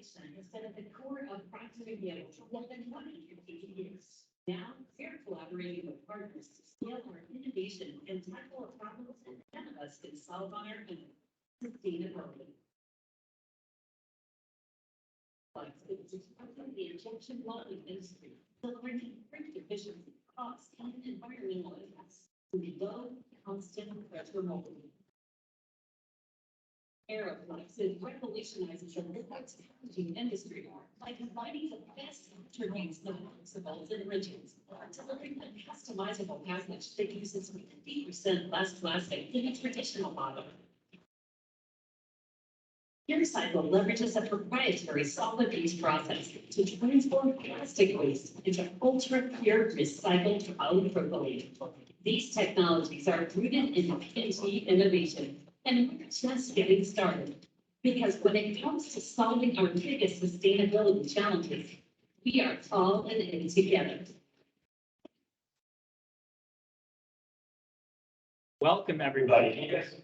Innovation has been at the core of Procter Gamble for more than 150 years. Now, we're collaborating with partners to scale our innovation and tackle problems that none of us can solve on our own. Sustainability. The injection molding industry, delivering improved efficiency, cost, and environmental impacts with low, constant pressure molding. AeroFlexx is revolutionizing the liquid packaging industry by combining the best attributes of flexibles and rigids, delivering a customizable package that uses 50% less plastic than a traditional model. PureCycle leverages a proprietary solid-based process to transform plastic waste into ultra-pure recycled polypropylene. These technologies are rooted in PNG innovation, and we're just getting started. Because when it comes to solving our biggest sustainability challenges, we are all in it together. Welcome, everybody. Can you guys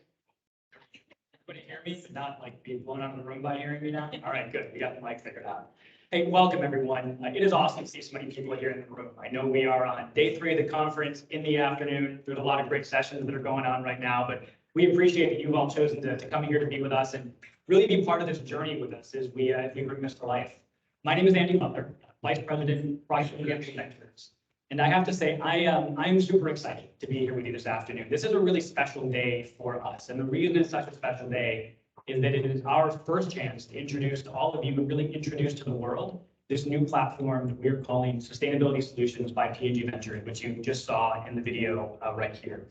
hear me, but not like be blown out of the room by hearing me now? All right, good. We got the mic figured out. Hey, welcome, everyone. It is awesome to see so many people here in the room. I know we are on day 3 of the conference in the afternoon. There's a lot of great sessions that are going on right now, but we appreciate that you've all chosen to come here to be with us and really be part of this journey with us as we bring this to life. My name is Andy Butler, Vice President, Procter Gamble Ventures. And I have to say, I'm super excited to be here with you this afternoon. This is a really special day for us. And the reason it's such a special day is that it is our first chance to introduce to all of you, and really introduce to the world, this new platform that we're calling Sustainability Solutions by P&G Ventures, which you just saw in the video right here.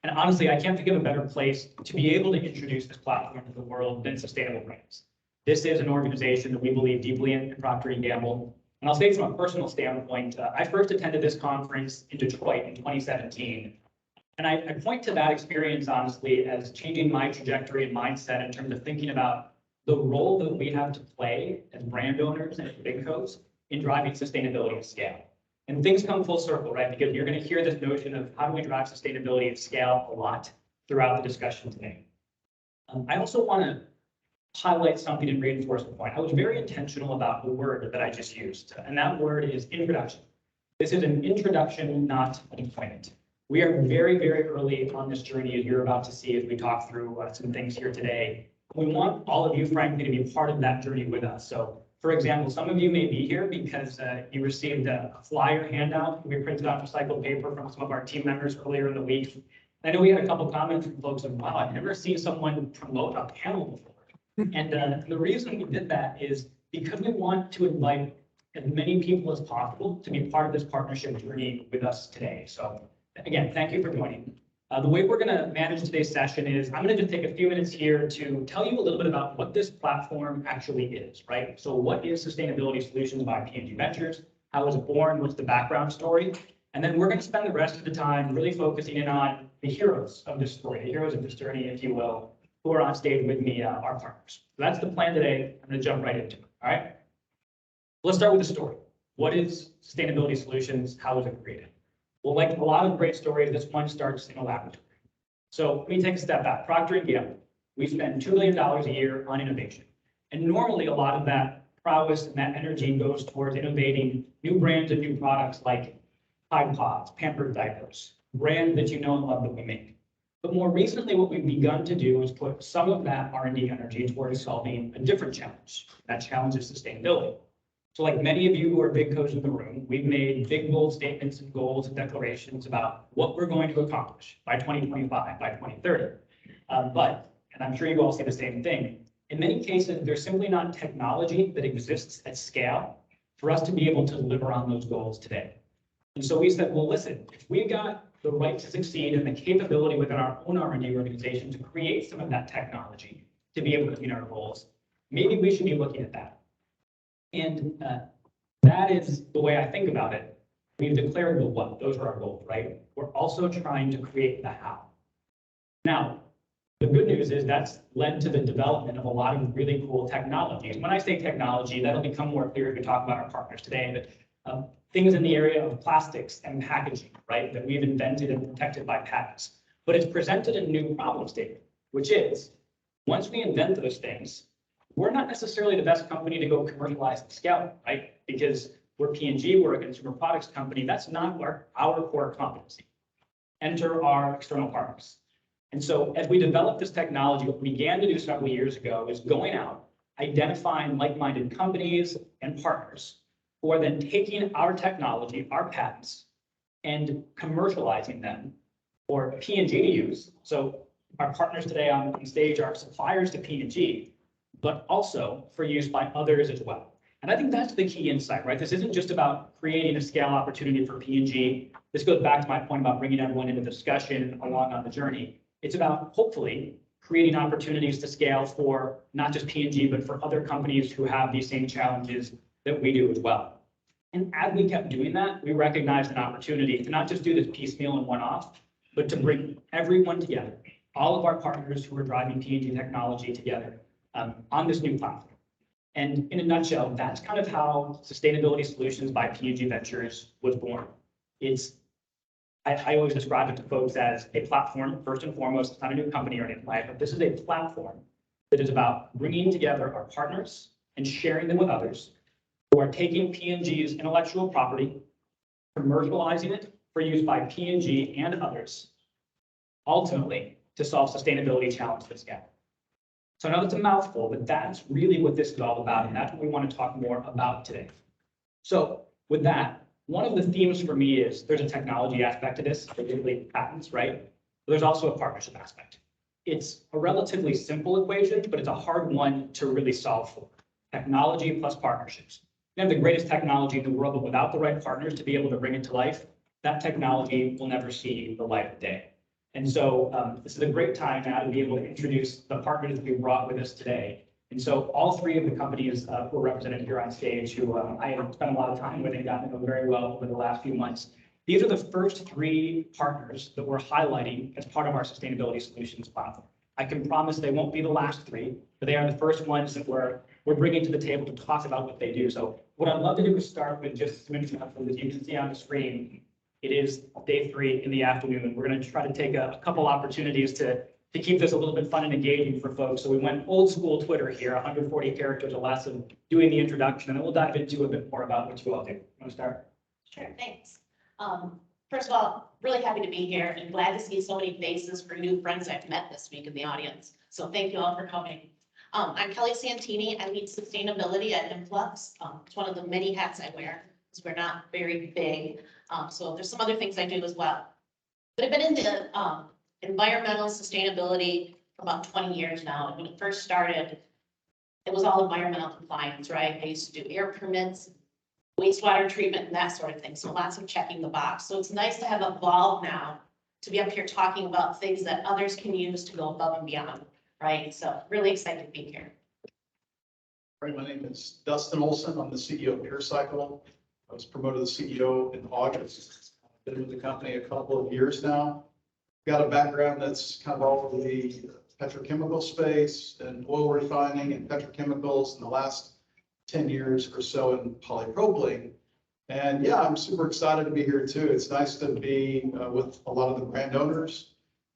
And honestly, I can't think of a better place to be able to introduce this platform to the world than Sustainable Brands. This is an organization that we believe deeply in Procter Gamble. And I'll say from a personal standpoint, I first attended this conference in Detroit in 2017. And I point to that experience, honestly, as changing my trajectory and mindset in terms of thinking about the role that we have to play as brand owners and as big co's in driving sustainability at scale. And things come full circle, right? Because you're going to hear this notion of how do we drive sustainability at scale a lot throughout the discussion today. I also want to highlight something and reinforce the point. I was very intentional about the word that I just used, and that word is introduction. This is an introduction, not an appointment. We are very, very early on this journey, as you're about to see as we talk through some things here today. We want all of you, frankly, to be part of that journey with us. So, for example, some of you may be here because you received a flyer handout. We printed out recycled paper from some of our team members earlier in the week. I know we had a couple comments from folks of, wow, I've never seen someone promote a panel before. And the reason we did that is because we want to invite as many people as possible to be part of this partnership journey with us today. So again, thank you for joining. The way we're going to manage today's session is I'm going to just take a few minutes here to tell you a little bit about what this platform actually is, right? So what is Sustainability Solutions by P&G Ventures? How was it born? What's the background story? And then we're going to spend the rest of the time really focusing in on the heroes of this story, the heroes of this journey, if you will, who are on stage with me, our partners. So that's the plan today. I'm going to jump right into it. All right. Let's start with the story. What is Sustainability Solutions? How was it created? Well, like a lot of great stories, this one starts in a laboratory. So let me take a step back. Procter Gamble, we spend $2 billion a year on innovation. And normally a lot of that prowess and that energy goes towards innovating new brands and new products like Tide Pods, Pampers diapers, brands that you know and love that we make. But more recently, what we've begun to do is put some of that R&D energy towards solving a different challenge. That challenge is sustainability. So like many of you who are big co's in the room, we've made big, bold statements and goals and declarations about what we're going to accomplish by 2025, by 2030. But, and I'm sure you all say the same thing, in many cases, there's simply not technology that exists at scale for us to be able to deliver on those goals today. And so we said, well, listen, if we've got the right to succeed and the capability within our own R&D organization to create some of that technology to be able to meet our goals, maybe we should be looking at that. And that is the way I think about it. We've declared the what, those are our goals, right? We're also trying to create the how. Now, the good news is that's led to the development of a lot of really cool technologies. When I say technology, that'll become more clear as we talk about our partners today, but things in the area of plastics and packaging, right, that we've invented and protected by patents. But it's presented a new problem statement, which is, once we invent those things, we're not necessarily the best company to go commercialize and scale, right? Because we're P&G, we're a consumer products company. That's not our core competency. Enter our external partners. And so as we developed this technology, what we began to do several years ago is going out, identifying like-minded companies and partners who are then taking our technology, our patents, and commercializing them for P&G to use. So our partners today on stage are suppliers to P&G, but also for use by others as well. And I think that's the key insight, right? This isn't just about creating a scale opportunity for P&G. This goes back to my point about bringing everyone into discussion along on the journey. It's about hopefully creating opportunities to scale for not just P&G, but for other companies who have these same challenges that we do as well. And as we kept doing that, we recognized an opportunity to not just do this piecemeal and one-off, but to bring everyone together, all of our partners who are driving P&G technology together on this new platform. And in a nutshell, that's kind of how Sustainability Solutions by P&G Ventures was born. I always describe it to folks as a platform, first and foremost. It's not a new company or anything like that, but this is a platform that is about bringing together our partners and sharing them with others who are taking P&G's intellectual property, commercializing it for use by P&G and others, ultimately to solve sustainability challenges at scale. So I know that's a mouthful, but that's really what this is all about, and that's what we want to talk more about today. So with that, one of the themes for me is there's a technology aspect to this, particularly patents, right? But there's also a partnership aspect. It's a relatively simple equation, but it's a hard one to really solve for. Technology plus partnerships. You have the greatest technology in the world, but without the right partners to be able to bring it to life, that technology will never see the light of day. And so this is a great time now to be able to introduce the partners that we brought with us today. And so all three of the companies who are represented here on stage, who I have spent a lot of time with and gotten to know very well over the last few months. These are the first three partners that we're highlighting as part of our Sustainability Solutions platform. I can promise they won't be the last three, but they are the first ones that we're bringing to the table to talk about what they do. So what I'd love to do is start with just some introductions. As you can see on the screen, it is day 3 in the afternoon. We're going to try to take a couple opportunities to keep this a little bit fun and engaging for folks. So we went old school Twitter here, 140 characters or less of doing the introduction, and then we'll dive into a bit more about what you all do. Want to start? Sure, thanks. First of all, really happy to be here and glad to see so many faces for new friends I've met this week in the audience. So thank you all for coming. I'm Kelly Santini. I lead sustainability at Innventure Co. It's one of the many hats I wear because we're not very big. So there's some other things I do as well. But I've been into environmental sustainability for about 20 years now. And when it first started, it was all environmental compliance, right? I used to do air permits, wastewater treatment, and that sort of thing. So lots of checking the box. So it's nice to have evolved now to be up here talking about things that others can use to go above and beyond, right? So really excited to be here. Right, my name is Dustin Olson. I'm the CEO of PureCycle. I was promoted to CEO in August. Been with the company a couple of years now. Got a background that's kind of all over the petrochemical space and oil refining and petrochemicals in the last 10 years or so in polypropylene. And yeah, I'm super excited to be here too. It's nice to be with a lot of the brand owners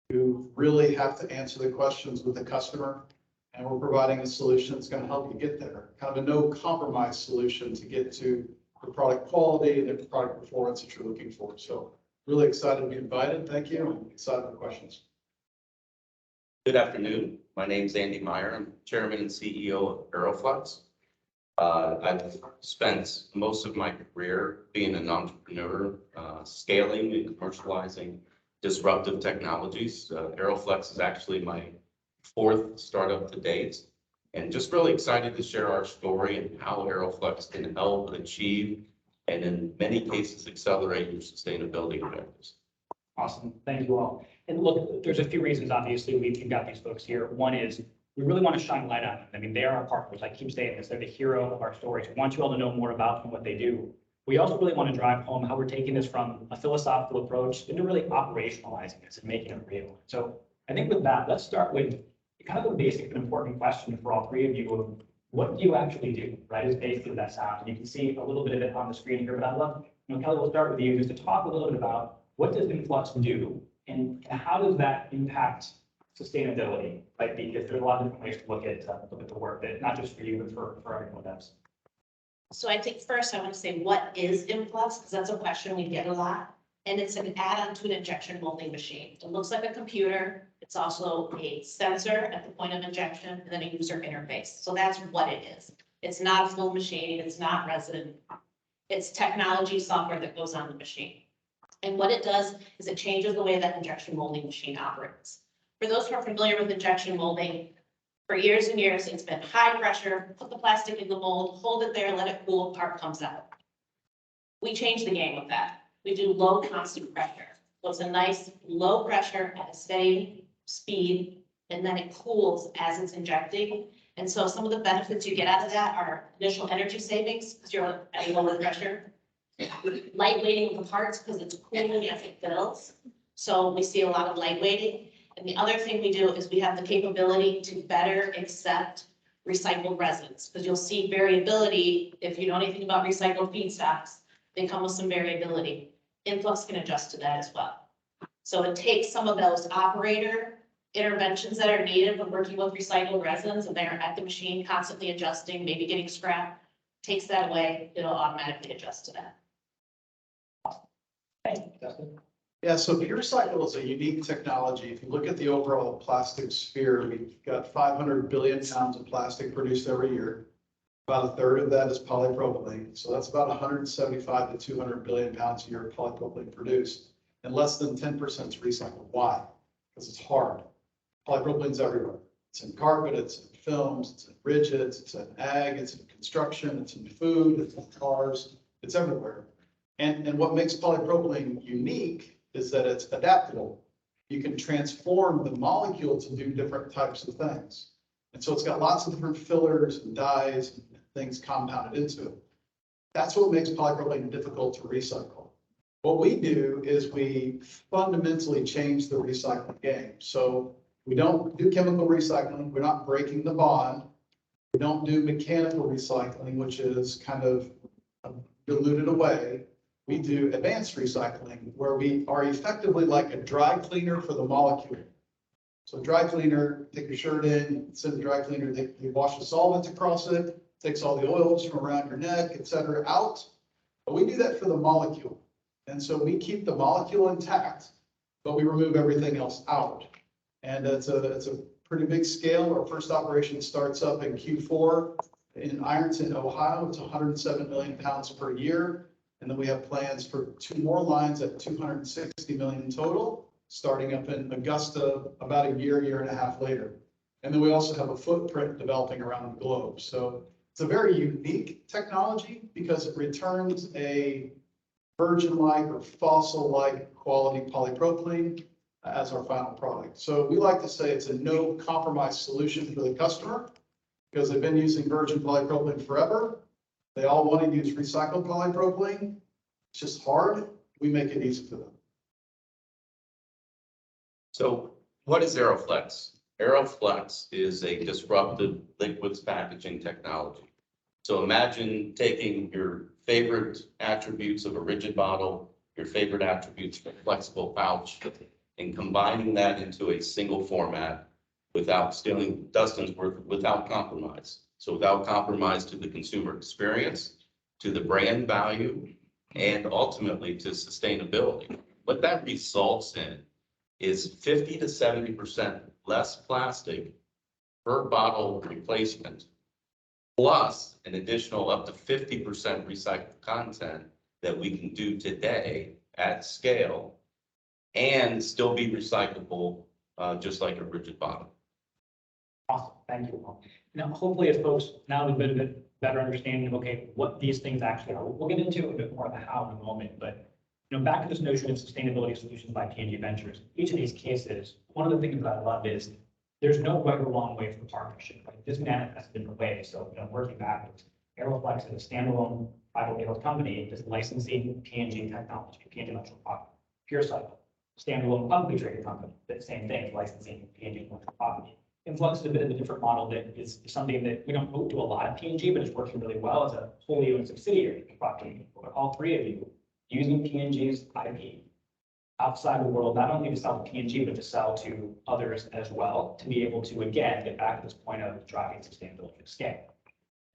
who really have to answer the questions with the customer. And we're providing a solution that's going to help you get there. Kind of a no compromise solution to get to the product quality and the product performance that you're looking for. So really excited to be invited. Thank you. And excited for questions. Good afternoon. My name is Andy Meyer. I'm Chairman and CEO of AeroFlexx. I've spent most of my career being an entrepreneur, scaling and commercializing disruptive technologies. AeroFlexx is actually my 4th startup to date, and just really excited to share our story and how AeroFlexx can help achieve and in many cases accelerate your sustainability objectives. Awesome. Thank you all. And look, there's a few reasons, obviously, we've got these folks here. One is we really want to shine light on them. I mean, they are our partners. I keep saying this. They're the hero of our stories. We want you all to know more about them, what they do. We also really want to drive home how we're taking this from a philosophical approach into really operationalizing this and making it real. So I think with that, let's start with kind of a basic and important question for all three of you of what do you actually do, right? Is basically that sound. And you can see a little bit of it on the screen here, but I'd love, Kelly, we'll start with you just to talk a little bit about what does Innventure do and how does that impact sustainability, right? Because there's a lot of different ways to look at the work, that not just for you, but for everyone else. So I think first I want to say, what is Influx? Because that's a question we get a lot. And it's an add-on to an injection molding machine. It looks like a computer. It's also a sensor at the point of injection and then a user interface. So that's what it is. It's not a full machine. It's not resident. It's technology software that goes on the machine. And what it does is it changes the way that injection molding machine operates. For those who are familiar with injection molding, for years and years, it's been high pressure, put the plastic in the mold, hold it there, let it cool, part comes out. We changed the game with that. We do low constant pressure. So it's a nice low pressure at a steady speed, and then it cools as it's injecting. And so some of the benefits you get out of that are initial energy savings, because you're at a lower pressure. Lightweighting of the parts, because it's cooling as it fills. So we see a lot of lightweighting. And the other thing we do is we have the capability to better accept recycled resins, because you'll see variability. If you know anything about recycled feedstocks, they come with some variability. Influx can adjust to that as well. So it takes some of those operator interventions that are needed when working with recycled resins, and they're at the machine constantly adjusting, maybe getting scrap, takes that away, it'll automatically adjust to that. Thank you, Justin. Yeah, so PureCycle is a unique technology. If you look at the overall plastic sphere, we've got 500 billion pounds of plastic produced every year. About a third of that is polypropylene. So that's about 175 to 200 billion pounds a year of polypropylene produced. And less than 10% is recycled. Why? Because it's hard. Polypropylene's everywhere. It's in carpet, it's in films, it's in rigids, it's in ag, it's in construction, it's in food, it's in cars, it's everywhere. And what makes polypropylene unique is that it's adaptable. You can transform the molecule to do different types of things. And so it's got lots of different fillers and dyes and things compounded into it. That's what makes polypropylene difficult to recycle. What we do is we fundamentally change the recycling game. So we don't do chemical recycling. We're not breaking the bond. We don't do mechanical recycling, which is kind of diluted away. We do advanced recycling, where we are effectively like a dry cleaner for the molecule. So dry cleaner, take your shirt in, it's in the dry cleaner, they wash the solvent across it, takes all the oils from around your neck, et cetera, out. But we do that for the molecule. And so we keep the molecule intact, but we remove everything else out. And it's a pretty big scale. Our first operation starts up in Q4 in Ironton, Ohio. It's 107 million pounds per year. And then we have plans for 2 more lines at 260 million total, starting up in Augusta about a year and a half later. And then we also have a footprint developing around the globe. So it's a very unique technology because it returns a virgin-like or fossil-like quality polypropylene as our final product. So we like to say it's a no compromise solution for the customer because they've been using virgin polypropylene forever. They all want to use recycled polypropylene. It's just hard. We make it easy for them. So what is AeroFlexx? AeroFlexx is a disruptive liquids packaging technology. So imagine taking your favorite attributes of a rigid bottle, your favorite attributes of a flexible pouch, and combining that into a single format without stealing Dustin's word, without compromise. So without compromise to the consumer experience, to the brand value, and ultimately to sustainability. What that results in is 50 to 70% less plastic per bottle replacement, plus an additional up to 50% recycled content that we can do today at scale and still be recyclable, just like a rigid bottle. Awesome, thank you all. Now, hopefully as folks now have a bit of a better understanding of, okay, what these things actually are. We'll get into a bit more of the how in a moment, but back to this notion of sustainability solutions by P&G Ventures. Each of these cases, one of the things that I love is there's no right or wrong way for the partnership. Like this manifests in different ways. So, working backwards, AeroFlexx is a standalone privately held company just licensing P&G technology, P&G intellectual property. PureCycle, standalone publicly traded company, the same thing, licensing P&G intellectual property. Influx is a bit of a different model that is something that we don't do a lot of P&G, but it's working really well as a wholly owned subsidiary of Procter Gamble. But all 3 of you using P&G's IP, outside the world, not only to sell to P&G, but to sell to others as well, to be able to, again, get back to this point of driving sustainability at scale.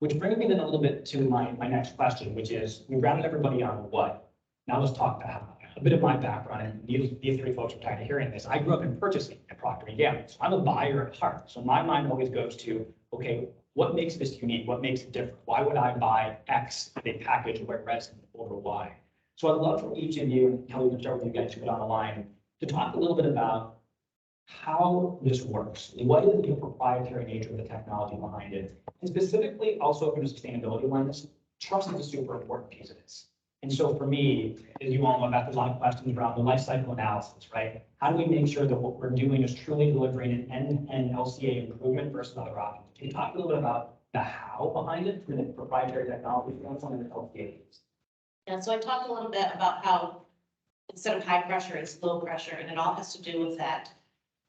Which brings me then a little bit to my next question, which is, we rounded everybody on what. Now let's talk about how. A bit of my background, and these three folks are tired of hearing this. I grew up in purchasing at Procter Gamble, so I'm a buyer at heart. So my mind always goes to, okay, what makes this unique? What makes it different? Why would I buy X in a package where resin over Y? So I'd love for each of you, and Kelly, we'll start with you guys to get on the line, to talk a little bit about how this works. What is the proprietary nature of the technology behind it? And specifically, also from a sustainability lens, trust is a super important piece of this. And so for me, as you all know, there's a lot of questions around the life cycle analysis, right? How do we make sure that what we're doing is truly delivering an end-to-end LCA improvement versus other options? Can you talk a little bit about the how behind it from the proprietary technology standpoint and the LCA? And so I talked a little bit about how instead of high pressure, it's low pressure, and it all has to do with that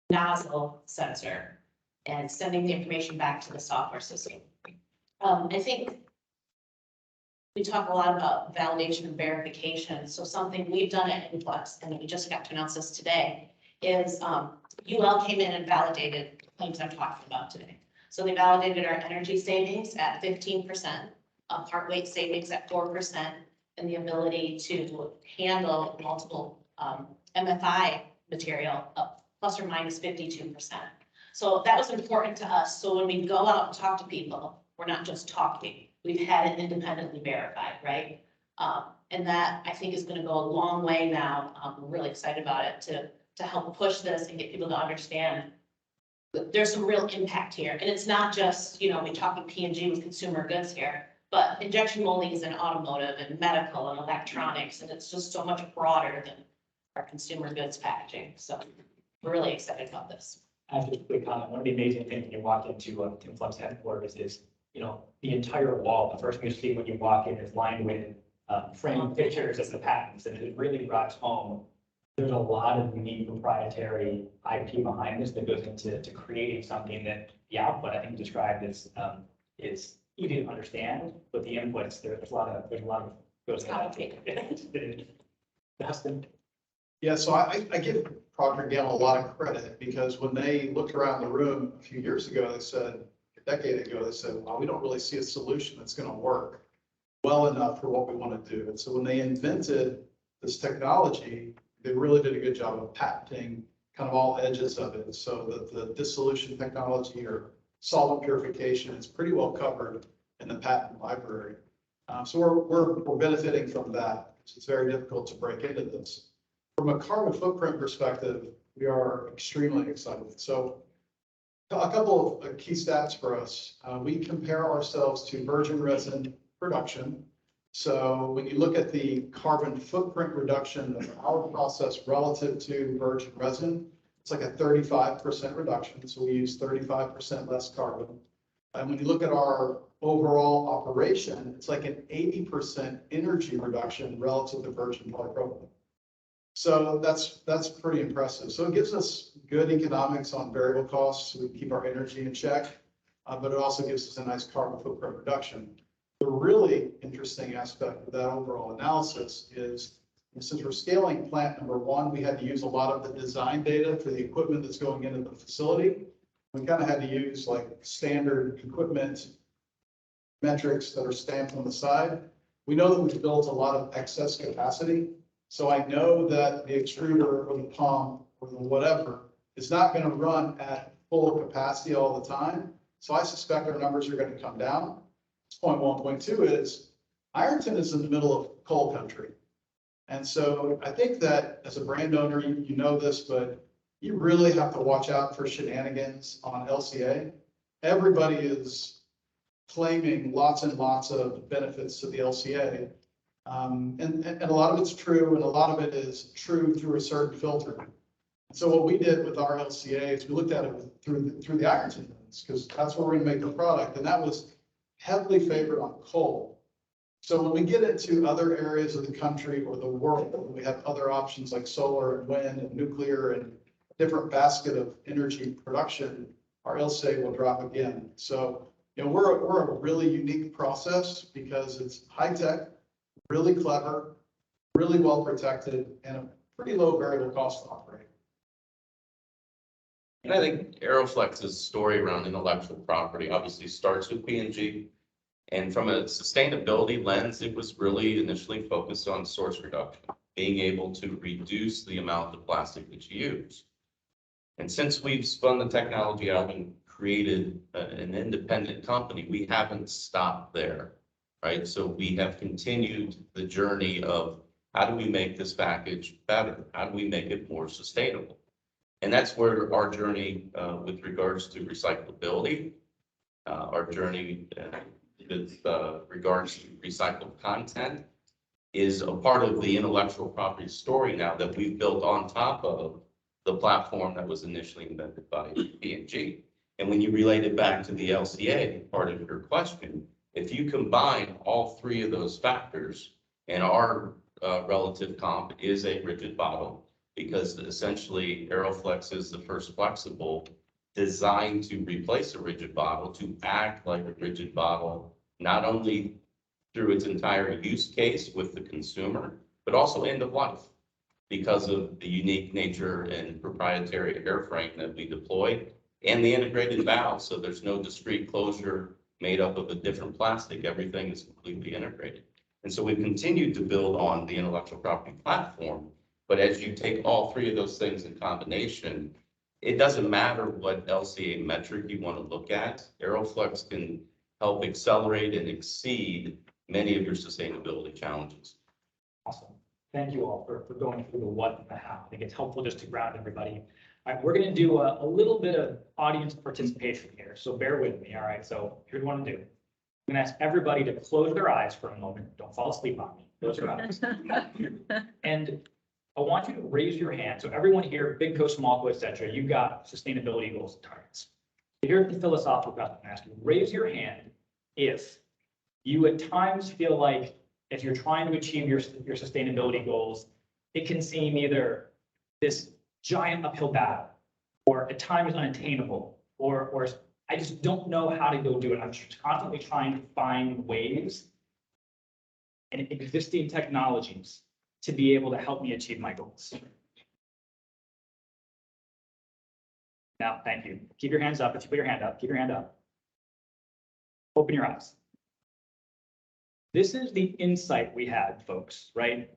nozzle sensor and sending the information back to the software system. I think we talk a lot about validation and verification. So something we've done at Innventure, and we just got to announce this today, is UL came in and validated the claims I'm talking about today. So they validated our energy savings at 15%, part weight savings at 4%, and the ability to handle multiple MFI material up plus or minus 52%. So that was important to us. So when we go out and talk to people, we're not just talking. We've had it independently verified, right? And that I think is going to go a long way now. We're really excited about it to help push this and get people to understand that there's some real impact here. And it's not just, you know, we talk with P&G with consumer goods here, but injection molding is in automotive and medical and electronics, and it's just so much broader than our consumer goods packaging. So we're really excited about this. I have just a quick comment. One of the amazing things when you walk into Innventure headquarters is, you know, the entire wall, the first thing you see when you walk in is lined with framed pictures of the patents, and it really drives home. There's a lot of unique proprietary IP behind this that goes into creating something that the output I think described as is easy to understand, but the inputs there's a lot of goes Complicated. Dustin. Yeah, so I give Procter Gamble a lot of credit because when they looked around the room a few years ago, they said, a decade ago, they said, well, we don't really see a solution that's going to work well enough for what we want to do. And so when they invented this technology, they really did a good job of patenting kind of all edges of it. So that the dissolution technology or solvent purification is pretty well covered in the patent library. So we're benefiting from that. It's very difficult to break into this. From a carbon footprint perspective, we are extremely excited. So a couple of key stats for us. We compare ourselves to virgin resin production. So when you look at the carbon footprint reduction of our process relative to virgin resin, it's like a 35% reduction. So we use 35% less carbon. And when you look at our overall operation, it's like an 80% energy reduction relative to virgin polypropylene. So that's pretty impressive. So it gives us good economics on variable costs. So we keep our energy in check, but it also gives us a nice carbon footprint reduction. The really interesting aspect of that overall analysis is, since we're scaling plant number one, we had to use a lot of the design data for the equipment that's going into the facility. We kind of had to use like standard equipment metrics that are stamped on the side. We know that we've built a lot of excess capacity. So I know that the extruder or the pump or the whatever is not going to run at full capacity all the time. So I suspect our numbers are going to come down. Point one. Point two is Ironton is in the middle of coal country. And so I think that as a brand owner, you know this, but you really have to watch out for shenanigans on LCA. Everybody is claiming lots and lots of benefits to the LCA. And a lot of it's true, and a lot of it is true through a certain filter. So what we did with our LCA is we looked at it through the Ironton lens, because that's where we're going to make the product, and that was heavily favored on coal. So when we get into other areas of the country or the world, we have other options like solar and wind and nuclear and a different basket of energy production, our LCA will drop again. So, you know, we're a really unique process because it's high tech, really clever, really well protected, and pretty low variable cost to operate. And I think AeroFlexx's story around intellectual property obviously starts with P&G. And from a sustainability lens, it was really initially focused on source reduction, being able to reduce the amount of plastic that you use. And since we've spun the technology out and created an independent company, we haven't stopped there, right? So we have continued the journey of how do we make this package better? How do we make it more sustainable? And that's where our journey with regards to recyclability, our journey with regards to recycled content is a part of the intellectual property story now that we've built on top of the platform that was initially invented by P&G. And when you relate it back to the LCA, part of your question, if you combine all three of those factors, and our relative comp is a rigid bottle, because essentially AeroFlexx is the first flexible designed to replace a rigid bottle, to act like a rigid bottle, not only through its entire use case with the consumer, but also end of life because of the unique nature and proprietary airframe that we deployed and the integrated valve. So there's no discrete closure made up of a different plastic. Everything is completely integrated. And so we've continued to build on the intellectual property platform. But as you take all three of those things in combination, it doesn't matter what LCA metric you want to look at. AeroFlexx can help accelerate and exceed many of your sustainability challenges. Awesome. Thank you all for going through the what and the how. I think it's helpful just to ground everybody. All right, we're going to do a little bit of audience participation here, so bear with me. All right, so here's what I'm going to do. I'm going to ask everybody to close their eyes for a moment. Don't fall asleep on me. Close your eyes. And I want you to raise your hand. So everyone here, big co, small co, et cetera, you've got sustainability goals and targets. Here's the philosophical question I'm asking. Raise your hand if you at times feel like if you're trying to achieve your sustainability goals, it can seem either this giant uphill battle, or at times unattainable, or I just don't know how to go do it. I'm constantly trying to find ways and existing technologies to be able to help me achieve my goals. Now, thank you. Keep your hands up. If you put your hand up, keep your hand up. Open your eyes. This is the insight we had, folks, right?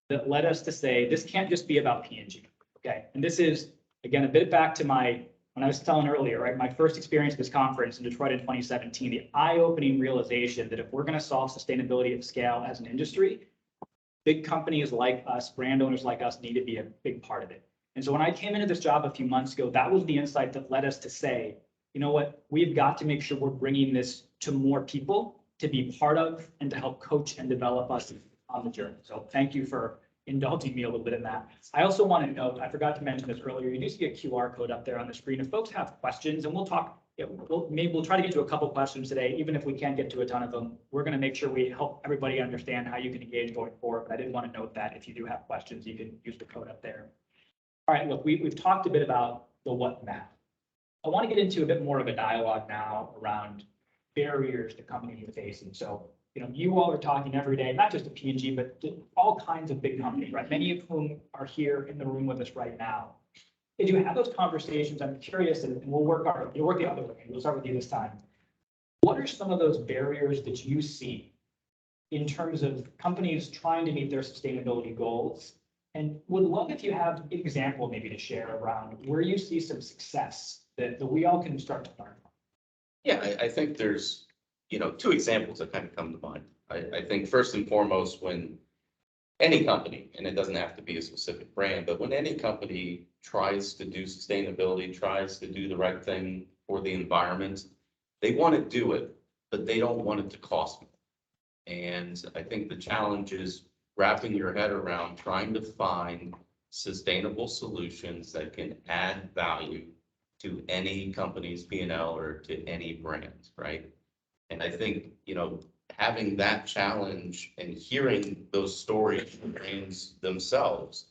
That led us to say, this can't just be about P&G, okay? And this is, again, a bit back to when I was telling earlier, right? My first experience at this conference in Detroit in 2017, the eye-opening realization that if we're gonna solve sustainability at scale as an industry, big companies like us, brand owners like us need to be a big part of it. And so when I came into this job a few months ago, that was the insight that led us to say, you know what, we've got to make sure we're bringing this to more people to be part of and to help coach and develop us on the journey. So thank you for indulging me a little bit in that. I also want to note, I forgot to mention this earlier, you do see a QR code up there on the screen. If folks have questions, and we'll talk, maybe we'll try to get to a couple questions today, even if we can't get to a ton of them. We're going to make sure we help everybody understand how you can engage going forward. But I did want to note that if you do have questions, you can use the code up there. All right, look, we've talked a bit about the what now. I want to get into a bit more of a dialogue now around barriers to companies are facing. So, you all are talking every day, not just to P&G, but to all kinds of big companies, right? Many of whom are here in the room with us right now. As you have those conversations, I'm curious, and you'll work the other way. We'll start with you this time. What are some of those barriers that you see in terms of companies trying to meet their sustainability goals? And would love if you have an example maybe to share around where you see some success that we all can start to learn from. Yeah, I think there's, two examples that kind of come to mind. I think first and foremost, when any company, and it doesn't have to be a specific brand, but when any company tries to do sustainability, tries to do the right thing for the environment, they want to do it, but they don't want it to cost more. And I think the challenge is wrapping your head around trying to find sustainable solutions that can add value to any company's P&L or to any brand, right? And I think, having that challenge and hearing those stories from brands themselves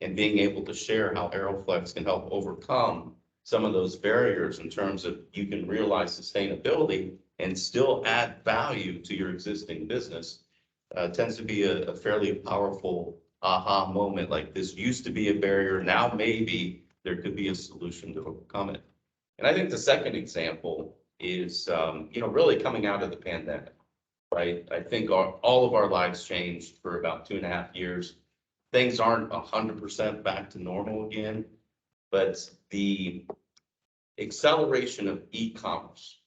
and being able to share how AeroFlexx can help overcome some of those barriers in terms of you can realize sustainability and still add value to your existing business tends to be a fairly powerful aha moment, like this used to be a barrier, now maybe there could be a solution to overcome it. And I think the second example is, really coming out of the pandemic, right? I think all of our lives changed for about 2.5 years. Things aren't 100% back to normal again, but the acceleration of e-commerce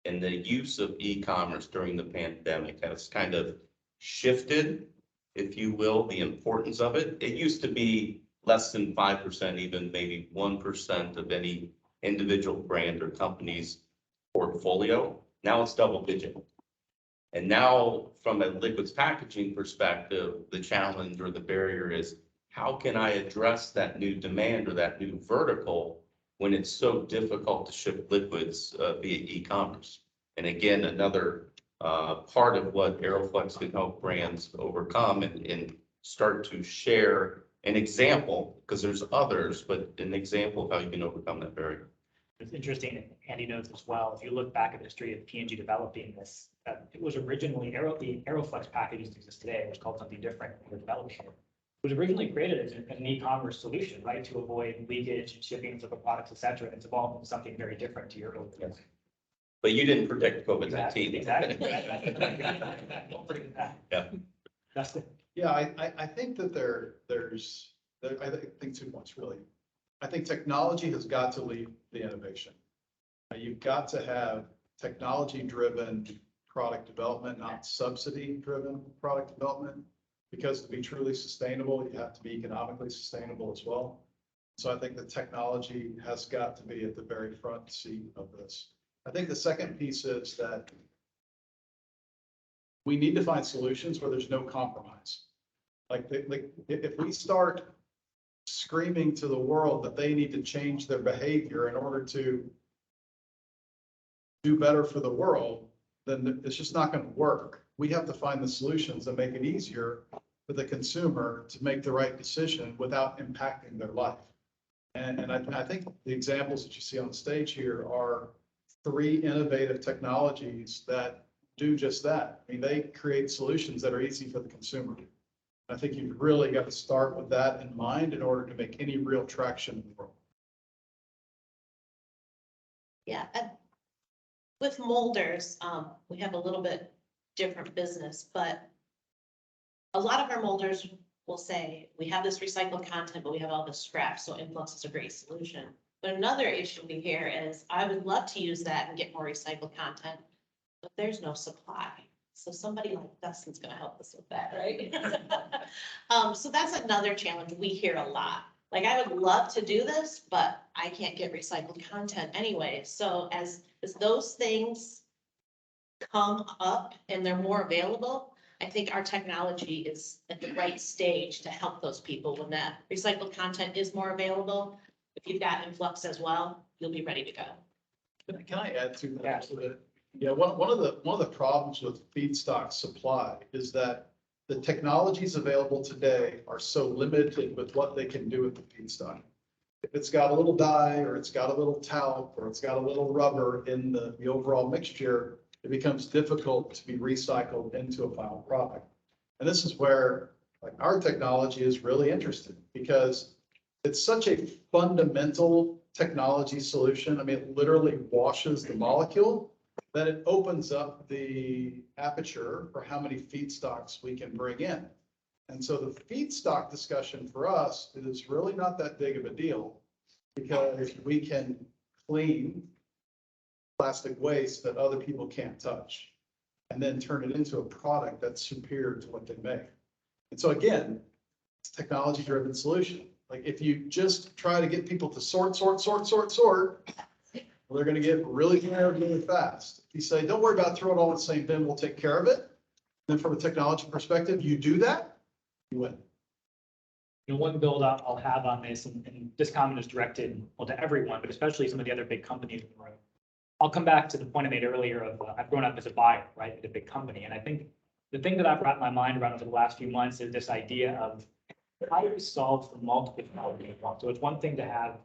and the use of e-commerce during the pandemic has kind of shifted, if you will, the importance of it. It used to be less than 5%, even maybe 1% of any individual brand or company's portfolio. Now it's double digit. And now from a liquids packaging perspective, the challenge or the barrier is how can I address that new demand or that new vertical when it's so difficult to ship liquids via e-commerce? And again, another part of what AeroFlexx can help brands overcome and start to share an example, because there's others, but an example of how you can overcome that barrier. It's interesting, and Andy knows as well, if you look back at the history of P&G developing this, it was originally, the AeroFlexx packaging that exists today was called something different when we were developing it. It was originally created as an e-commerce solution, right, to avoid leakage, shipping of the products, et cetera. And it's evolved into something very different to your earlier. But you didn't predict COVID-19. Exactly. Don't forget that. Yeah. That's it. Yeah, I think that I think 2 points really. I think technology has got to lead the innovation. You've got to have technology-driven product development, not subsidy-driven product development. Because to be truly sustainable, you have to be economically sustainable as well. So I think the technology has got to be at the very front seat of this. I think the second piece is that we need to find solutions where there's no compromise. Like if we start screaming to the world that they need to change their behavior in order to do better for the world, then it's just not going to work. We have to find the solutions that make it easier for the consumer to make the right decision without impacting their life. And I think the examples that you see on stage here are 3 innovative technologies that do just that. I mean, they create solutions that are easy for the consumer. I think you've really got to start with that in mind in order to make any real traction in the world. Yeah, and with molders, we have a little bit different business, but a lot of our molders will say, we have this recycled content, but we have all this scrap, so Influx is a great solution. But another issue we hear is, I would love to use that and get more recycled content, but there's no supply. So somebody like Dustin's gonna help us with that, right? So that's another challenge we hear a lot. Like, I would love to do this, but I can't get recycled content anyway. So as those things come up and they're more available, I think our technology is at the right stage to help those people when that recycled content is more available. If you've got Influx as well, you'll be ready to go. Can I add to that? Yeah, one of the problems with feedstock supply is that the technologies available today are so limited with what they can do with the feedstock. If it's got a little dye, or it's got a little talc, or it's got a little rubber in the overall mixture, it becomes difficult to be recycled into a final product. And this is where our technology is really interesting, because it's such a fundamental technology solution. I mean, it literally washes the molecule, that it opens up the aperture for how many feedstocks we can bring in. And so the feedstock discussion for us is really not that big of a deal, because we can clean plastic waste that other people can't touch, and then turn it into a product that's superior to what they make. And so again, it's a technology-driven solution. Like, if you just try to get people to sort, well, they're going to get really tired really fast. If you say, don't worry about throwing it all in the same bin, we'll take care of it. Then from a technology perspective, you do that, you win. One build I'll have on this, and this comment is directed, well, to everyone, but especially some of the other big companies in the room. I'll come back to the point I made earlier of I've grown up as a buyer, right, at a big company. And I think the thing that I've wrapped my mind around over the last few months is this idea of how do we solve for multiple problems at once? So it's one thing to have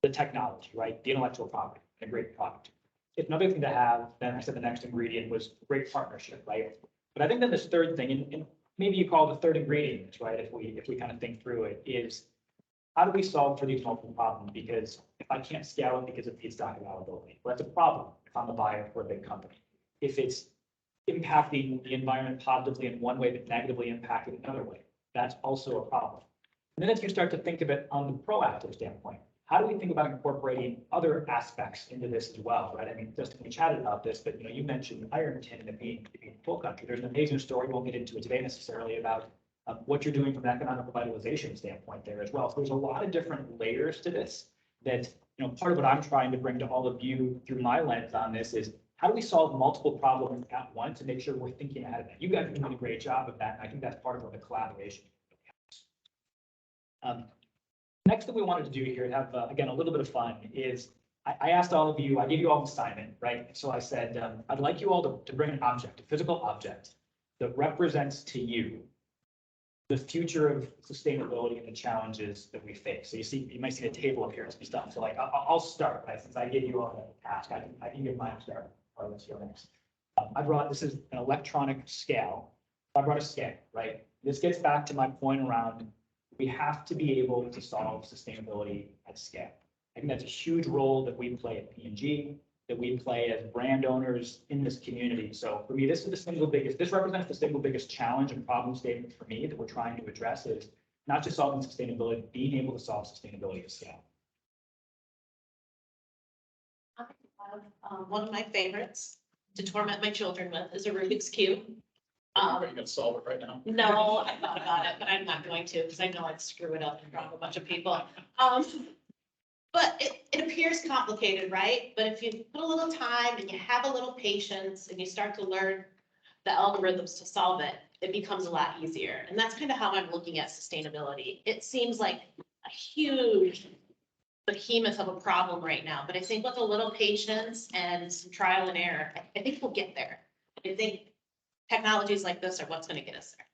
the technology, right, the intellectual property, a great product. It's another thing to have, then I said the next ingredient was great partnership, right? But I think that this third thing, and maybe you call the third ingredient, right? If we kind of think through it, is how do we solve for these multiple problems? Because if I can't scale it because of feedstock availability, well, that's a problem if I'm a buyer for a big company. If it's impacting the environment positively in one way, but negatively impacting another way, that's also a problem. And then as you start to think of it on the proactive standpoint, how do we think about incorporating other aspects into this as well, right? I mean, just we chatted about this, but you mentioned Ironton and it being full country. There's an amazing story, we won't get into it today necessarily, about what you're doing from an economic revitalization standpoint there as well. So there's a lot of different layers to this that, part of what I'm trying to bring to all of you through my lens on this is how do we solve multiple problems at once and make sure we're thinking ahead of that? You guys are doing a great job of that. And I think that's part of what the collaboration really helps. Next thing we wanted to do here and have, again, a little bit of fun is I asked all of you, I gave you all an assignment, right? So I said, I'd like you all to bring an object, a physical object that represents to you the future of sustainability and the challenges that we face. So you might see a table up here and some stuff. So like, I'll start, right? Since I gave you all a task, I can give mine a start. Or let's go next. This is an electronic scale. I brought a scale, right? This gets back to my point around we have to be able to solve sustainability at scale. I think that's a huge role that we play at P&G, that we play as brand owners in this community. So for me, this represents the single biggest challenge and problem statement for me that we're trying to address is not just solving sustainability, being able to solve sustainability at scale. One of my favorites to torment my children with is a Rubik's Cube. Are you gonna solve it right now? No, I thought about it, but I'm not going to because I know I'd screw it up in front of a bunch of people. But it appears complicated, right? But if you put a little time and you have a little patience and you start to learn the algorithms to solve it, it becomes a lot easier. And that's kind of how I'm looking at sustainability. It seems like a huge behemoth of a problem right now, but I think with a little patience and some trial and error, I think we'll get there. I think technologies like this are what's going to get us there.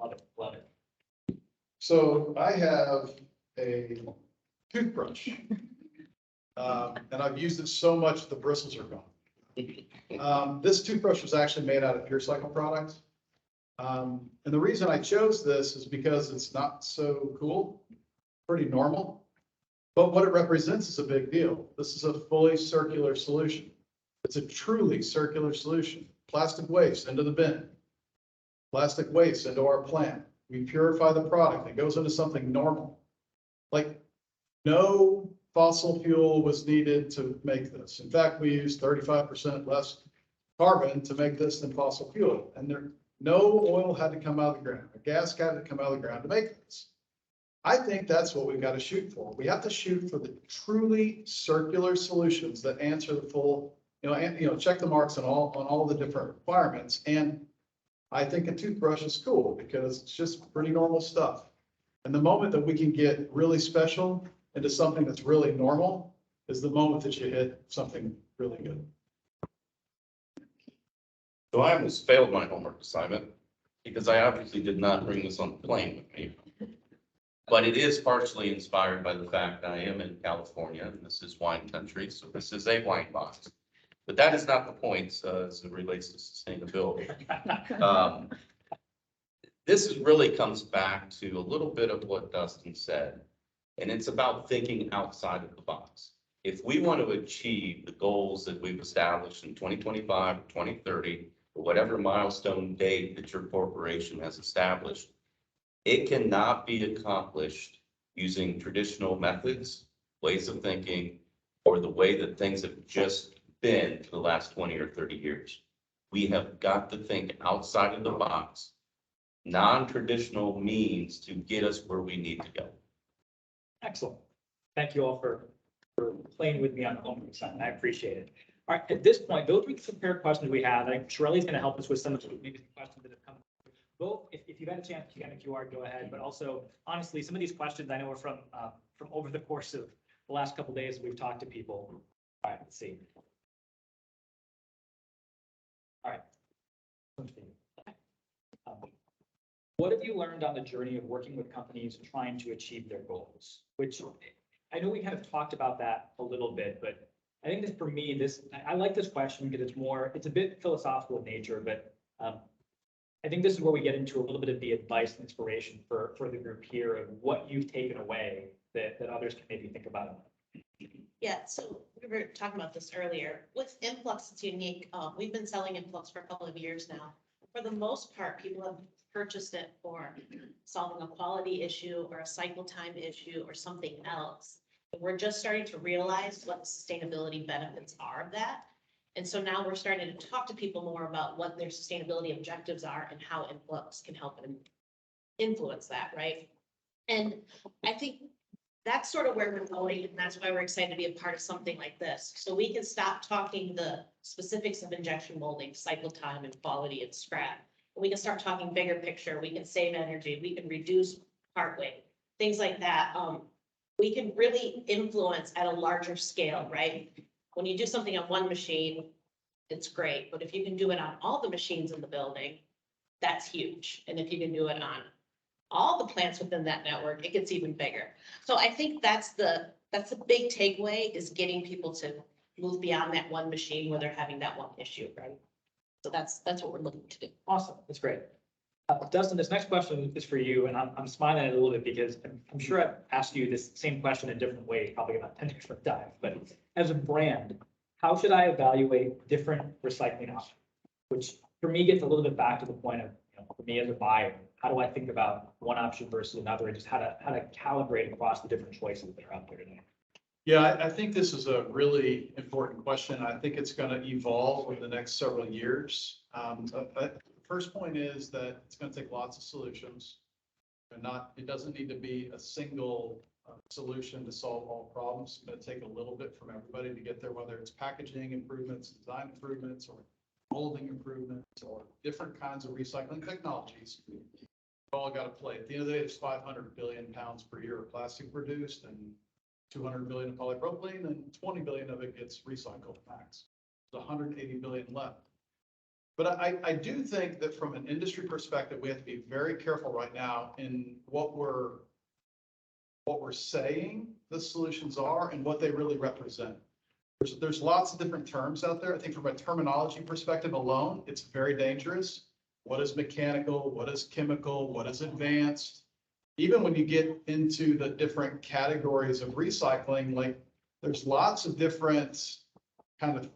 Love it, love it. So I have a toothbrush. And I've used it so much the bristles are gone. This toothbrush was actually made out of PureCycle products. And the reason I chose this is because it's not so cool, pretty normal. But what it represents is a big deal. This is a fully circular solution. It's a truly circular solution. Plastic waste into the bin. Plastic waste into our plant. We purify the product. It goes into something normal. Like no fossil fuel was needed to make this. In fact, we use 35% less carbon to make this than fossil fuel. And no oil had to come out of the ground. Gas had to come out of the ground to make this. I think that's what we've got to shoot for. We have to shoot for the truly circular solutions that answer the full, check the marks on all the different requirements. And I think a toothbrush is cool because it's just pretty normal stuff. And the moment that we can get really special into something that's really normal is the moment that you hit something really good. So I almost failed my homework assignment because I obviously did not bring this on the plane with me. But it is partially inspired by the fact that I am in California and this is wine country. So this is a wine box. But that is not the point as it relates to sustainability. This really comes back to a little bit of what Dustin said. And it's about thinking outside of the box. If we want to achieve the goals that we've established in 2025, 2030, or whatever milestone date that your corporation has established, it cannot be accomplished using traditional methods, ways of thinking, or the way that things have just been for the last 20 or 30 years. We have got to think outside of the box, non-traditional means to get us where we need to go. Excellent. Thank you all for playing with me on the homework assignment. I appreciate it. All right, at this point, those are some paired questions we have. I think Shirley's going to help us with some of the maybe questions that have come. Both, if you've had a chance to scan the QR, go ahead. But also, honestly, some of these questions I know are from over the course of the last couple of days we've talked to people. All right, let's see. All right. What have you learned on the journey of working with companies trying to achieve their goals? Which I know we kind of talked about that a little bit, but I think that for me, I like this question because it's a bit philosophical in nature, but I think this is where we get into a little bit of the advice and inspiration for the group here of what you've taken away that others can maybe think about. Yeah, so we were talking about this earlier. With Influx, it's unique. We've been selling Influx for a couple of years now. For the most part, people have purchased it for solving a quality issue or a cycle time issue or something else. And we're just starting to realize what the sustainability benefits are of that. And so now we're starting to talk to people more about what their sustainability objectives are and how Influx can help and influence that, right? And I think that's sort of where we're going, and that's why we're excited to be a part of something like this. So we can stop talking the specifics of injection molding, cycle time and quality and scrap. We can start talking bigger picture. We can save energy. We can reduce part weight, things like that. We can really influence at a larger scale, right? When you do something on one machine, it's great. But if you can do it on all the machines in the building, that's huge. And if you can do it on all the plants within that network, it gets even bigger. So I think that's the big takeaway, is getting people to move beyond that one machine where they're having that one issue, right? So that's what we're looking to do. Awesome, that's great. Dustin, this next question is for you, and I'm smiling at it a little bit because I'm sure I've asked you this same question in different ways, probably about 10 different times. But as a brand, how should I evaluate different recycling options? Which for me gets a little bit back to the point of, for me as a buyer, how do I think about one option versus another, and just how to calibrate across the different choices that are out there today? Yeah, I think this is a really important question. I think it's going to evolve over the next several years. The first point is that it's going to take lots of solutions. It doesn't need to be a single solution to solve all problems. It's going to take a little bit from everybody to get there, whether it's packaging improvements, design improvements, or molding improvements, or different kinds of recycling technologies. We've all got to play. At the end of the day, there's 500 billion pounds per year of plastic produced, and 200 billion of polypropylene, and 20 billion of it gets recycled max. There's 180 billion left. But I do think that from an industry perspective, we have to be very careful right now in what we're saying the solutions are and what they really represent. There's lots of different terms out there. I think from a terminology perspective alone, it's very dangerous. What is mechanical? What is chemical? What is advanced? Even when you get into the different categories of recycling, like there's lots of different kind of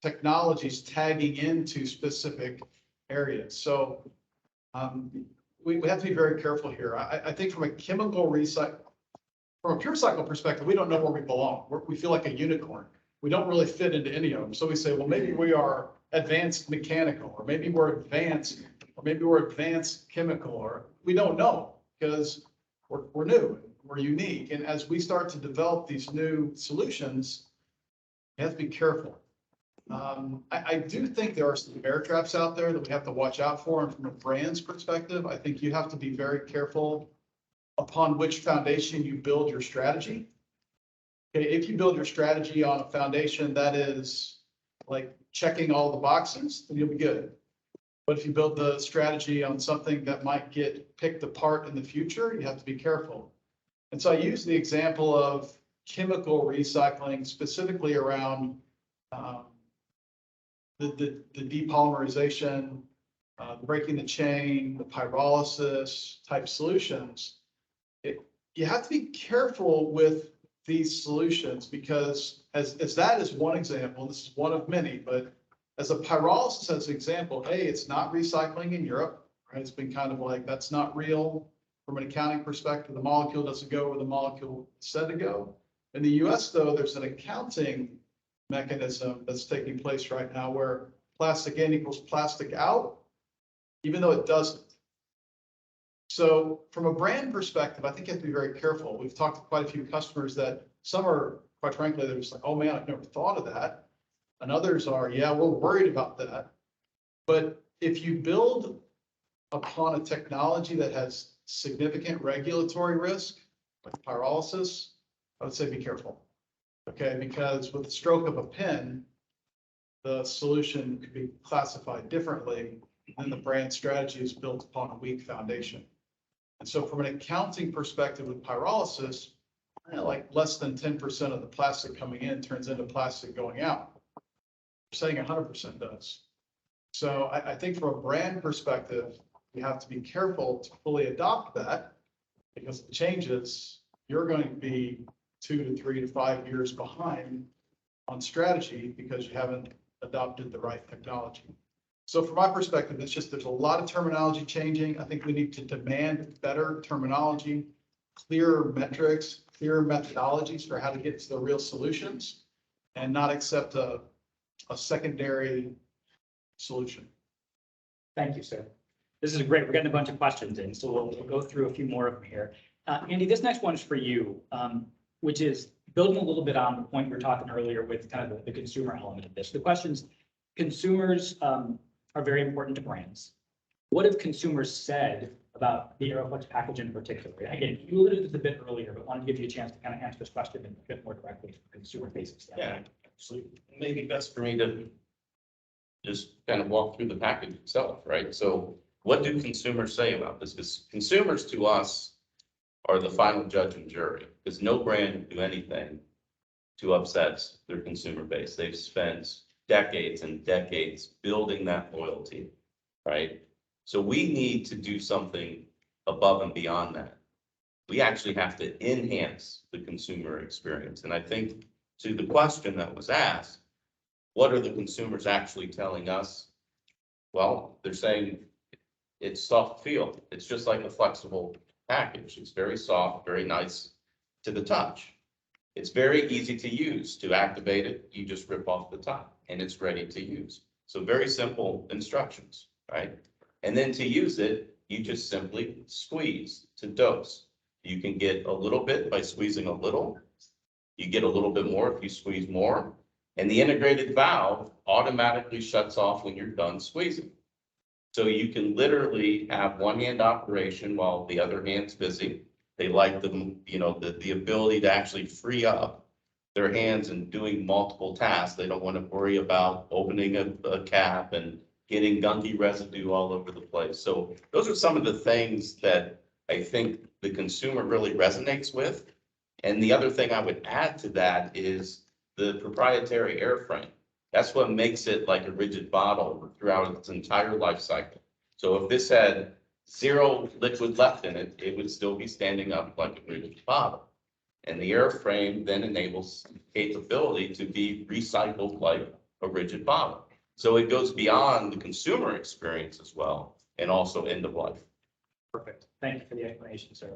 technologies tagging into specific areas. So we have to be very careful here. I think from a chemical recycle, from a PureCycle perspective, we don't know where we belong. We feel like a unicorn. We don't really fit into any of them. So we say, well, maybe we are advanced mechanical, or maybe we're advanced, or maybe we're advanced chemical, or we don't know, because we're new, we're unique. And as we start to develop these new solutions, you have to be careful. I do think there are some bear traps out there that we have to watch out for. And from a brand's perspective, I think you have to be very careful upon which foundation you build your strategy. Okay, if you build your strategy on a foundation that is like checking all the boxes, then you'll be good. But if you build the strategy on something that might get picked apart in the future, you have to be careful. And so I use the example of chemical recycling, specifically around the depolymerization, breaking the chain, the pyrolysis type solutions. You have to be careful with these solutions, because as that is one example, this is one of many, but as a pyrolysis as an example, hey, it's not recycling in Europe, right? It's been kind of like, that's not real from an accounting perspective. The molecule doesn't go where the molecule said to go. In the US though, there's an accounting mechanism that's taking place right now where plastic in equals plastic out, even though it doesn't. So from a brand perspective, I think you have to be very careful. We've talked to quite a few customers that some are, quite frankly, they're just like, oh man, I've never thought of that. And others are, yeah, we're worried about that. But if you build upon a technology that has significant regulatory risk, like pyrolysis, I would say be careful. Okay, because with the stroke of a pen, the solution could be classified differently, and the brand strategy is built upon a weak foundation. And so from an accounting perspective with pyrolysis, like less than 10% of the plastic coming in turns into plastic going out. We're saying 100% does. So I think from a brand perspective, you have to be careful to fully adopt that because the changes, you're going to be 2 to 3 to 5 years behind on strategy because you haven't adopted the right technology. So from my perspective, it's just there's a lot of terminology changing. I think we need to demand better terminology, clearer metrics, clearer methodologies for how to get to the real solutions and not accept a secondary solution. Thank you, sir. This is great. We're getting a bunch of questions in, so we'll go through a few more of them here. Andy, this next one is for you, which is building a little bit on the point we were talking earlier with kind of the consumer element of this. The questions, consumers are very important to brands. What have consumers said about the AeroFlexx package in particular? Again, you alluded to this a bit earlier, but wanted to give you a chance to kind of answer this question a bit more directly from a consumer-facing standpoint. Yeah, absolutely. Maybe best for me to just kind of walk through the package itself, right? So what do consumers say about this? Because consumers to us are the final judge and jury, because no brand would do anything to upset their consumer base. They've spent decades and decades building that loyalty, right? So we need to do something above and beyond that. We actually have to enhance the consumer experience. And I think to the question that was asked, what are the consumers actually telling us? Well, they're saying it's soft feel. It's just like a flexible package. It's very soft, very nice to the touch. It's very easy to use. To activate it, you just rip off the top and it's ready to use. So very simple instructions, right? And then to use it, you just simply squeeze to dose. You can get a little bit by squeezing a little. You get a little bit more if you squeeze more. And the integrated valve automatically shuts off when you're done squeezing. So you can literally have one hand operation while the other hand's busy. They like the ability to actually free up their hands and doing multiple tasks. They don't want to worry about opening a cap and getting gunky residue all over the place. So those are some of the things that I think the consumer really resonates with. And the other thing I would add to that is the proprietary airframe. That's what makes it like a rigid bottle throughout its entire life cycle. So if this had zero liquid left in it, it would still be standing up like a rigid bottle. And the airframe then enables capability to be recycled like a rigid bottle. So it goes beyond the consumer experience as well, and also end of life. Perfect. Thank you for the explanation, sir.